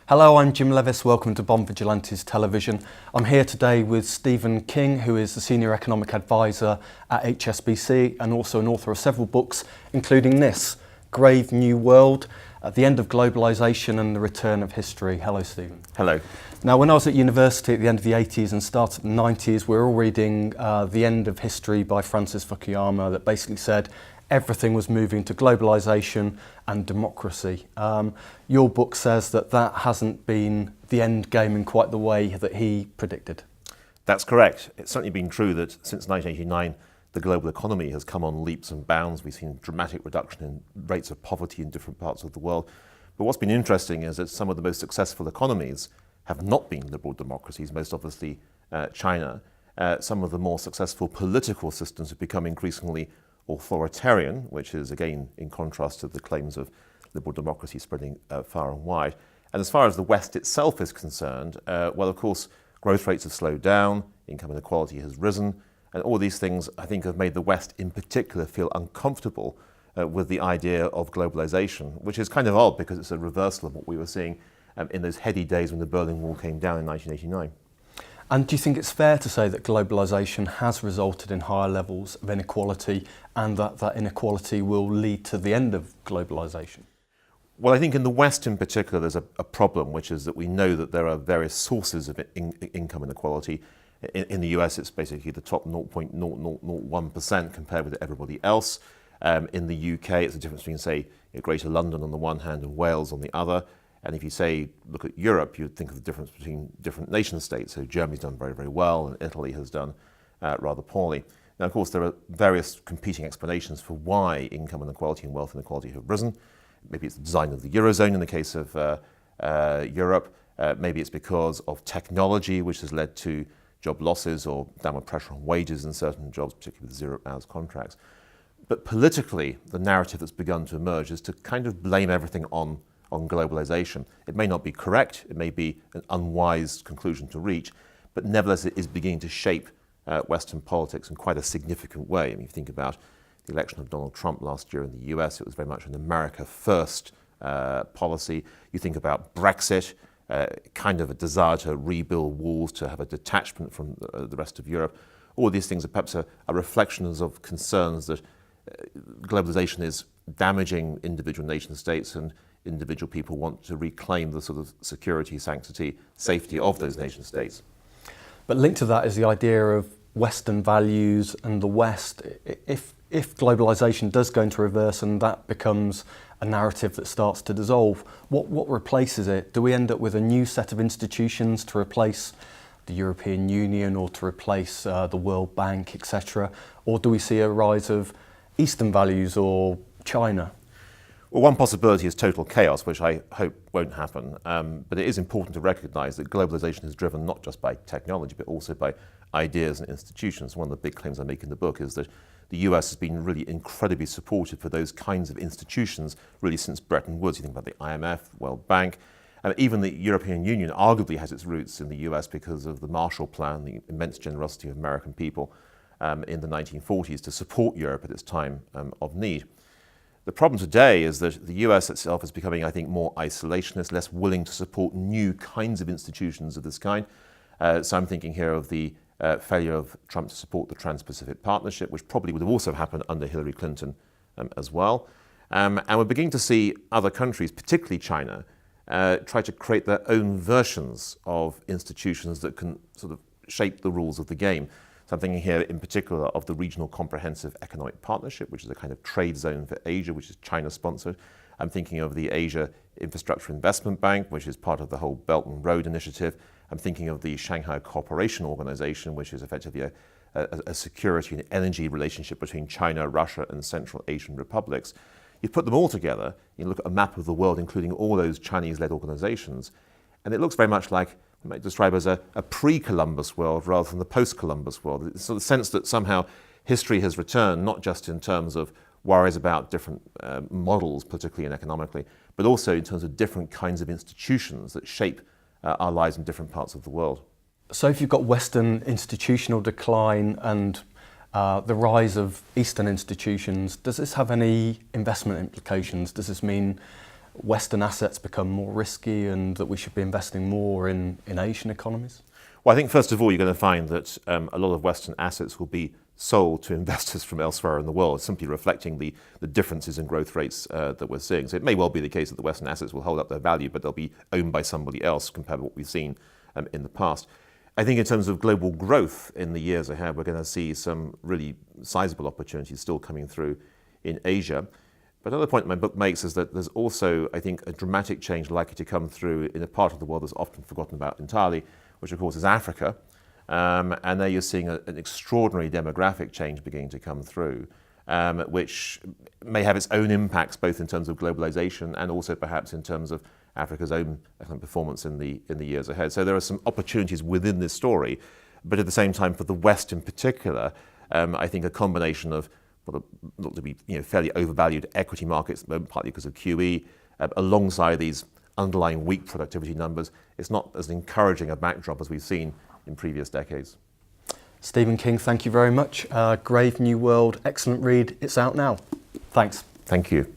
Hello, I'm Jim Leaviss. Welcome to Vigilantes television. I'm here today with Stephen King, who is the Senior Economic Advisor at HSBC and also an author of several books, including this, Grave New World, The End of Globalisation and the Return of History. Hello, Stephen. Hello. Now, when I was at university at the end of the 80s and start of the 90s, we were all reading The End of History by Francis Fukuyama that basically said everything was moving to globalisation and democracy. Your book says that that hasn't been the end game in quite the way that he predicted. That's correct. It's certainly been true that since 1989, the global economy has come on leaps and bounds. We've seen dramatic reduction in rates of poverty in different parts of the world. But what's been interesting is that some of the most successful economies have not been liberal democracies, most obviously China. Some of the more successful political systems have become increasingly authoritarian, which is again in contrast to the claims of liberal democracy spreading far and wide. And as far as the West itself is concerned, well, of course, growth rates have slowed down, income inequality has risen, and all these things, I think, have made the West in particular feel uncomfortable with the idea of globalization, which is kind of odd because it's a reversal of what we were seeing in those heady days when the Berlin Wall came down in 1989. And do you think it's fair to say that globalisation has resulted in higher levels of inequality and that that inequality will lead to the end of globalisation? Well, I think in the West in particular there's a problem, which is that we know that there are various sources of income inequality. In the US it's basically the top 0.0001% compared with everybody else. In the UK it's the difference between, say, Greater London on the one hand and Wales on the other. And if you say, look at Europe, you'd think of the difference between different nation states. So Germany's done very, very well, and Italy has done rather poorly. Now, of course, there are various competing explanations for why income inequality and wealth inequality have risen. Maybe it's the design of the Eurozone in the case of Europe. Maybe it's because of technology, which has led to job losses or downward pressure on wages in certain jobs, particularly with zero-hours contracts. But politically, the narrative that's begun to emerge is to kind of blame everything on globalization. It may not be correct, it may be an unwise conclusion to reach, but nevertheless it is beginning to shape Western politics in quite a significant way. I mean, if you think about the election of Donald Trump last year in the US, it was very much an America first policy. You think about Brexit, kind of a desire to rebuild walls, to have a detachment from the rest of Europe. All these things are perhaps a reflections of concerns that globalization is damaging individual nation states, and individual people want to reclaim the sort of security, sanctity, safety of those nation states. But linked to that is the idea of Western values and the West. If globalisation does go into reverse and that becomes a narrative that starts to dissolve, what replaces it? Do we end up with a new set of institutions to replace the European Union or to replace the World Bank, etc.? Or do we see a rise of Eastern values or China? Well, one possibility is total chaos, which I hope won't happen. But it is important to recognise that globalisation is driven not just by technology, but also by ideas and institutions. One of the big claims I make in the book is that the US has been really incredibly supportive for those kinds of institutions really since Bretton Woods. You think about the IMF, World Bank. Even the European Union arguably has its roots in the US because of the Marshall Plan, the immense generosity of American people in the 1940s to support Europe at its time of need. The problem today is that the US itself is becoming, I think, more isolationist, less willing to support new kinds of institutions of this kind. So I'm thinking here of the failure of Trump to support the Trans-Pacific Partnership, which probably would have also happened under Hillary Clinton as well. And we're beginning to see other countries, particularly China, try to create their own versions of institutions that can sort of shape the rules of the game. So I'm thinking here in particular of the Regional Comprehensive Economic Partnership, which is a kind of trade zone for Asia, which is China-sponsored. I'm thinking of the Asia Infrastructure Investment Bank, which is part of the whole Belt and Road Initiative. I'm thinking of the Shanghai Cooperation Organization, which is effectively a security and energy relationship between China, Russia, and Central Asian republics. You put them all together, you look at a map of the world, including all those Chinese-led organizations, and it looks very much like I might describe as a pre-Columbus world rather than the post-Columbus world. It's sort of the sense that somehow history has returned, not just in terms of worries about different models, particularly and economically, but also in terms of different kinds of institutions that shape our lives in different parts of the world. So if you've got Western institutional decline and the rise of Eastern institutions, does this have any investment implications? Does this mean Western assets become more risky and that we should be investing more in Asian economies? Well, I think first of all, you're going to find that a lot of Western assets will be sold to investors from elsewhere in the world, simply reflecting the differences in growth rates that we're seeing. So it may well be the case that the Western assets will hold up their value, but they'll be owned by somebody else compared to what we've seen in the past. I think in terms of global growth in the years ahead, we're going to see some really sizable opportunities still coming through in Asia. But another point my book makes is that there's also, I think, a dramatic change likely to come through in a part of the world that's often forgotten about entirely, which of course is Africa. And there you're seeing an extraordinary demographic change beginning to come through, which may have its own impacts both in terms of globalization and also perhaps in terms of Africa's own performance in the years ahead. So there are some opportunities within this story, but at the same time for the West in particular, I think a combination of what look to be fairly overvalued equity markets at the moment, partly because of QE, alongside these underlying weak productivity numbers, it's not as encouraging a backdrop as we've seen in previous decades. Stephen King, thank you very much. Grave New World, excellent read. It's out now. Thanks. Thank you.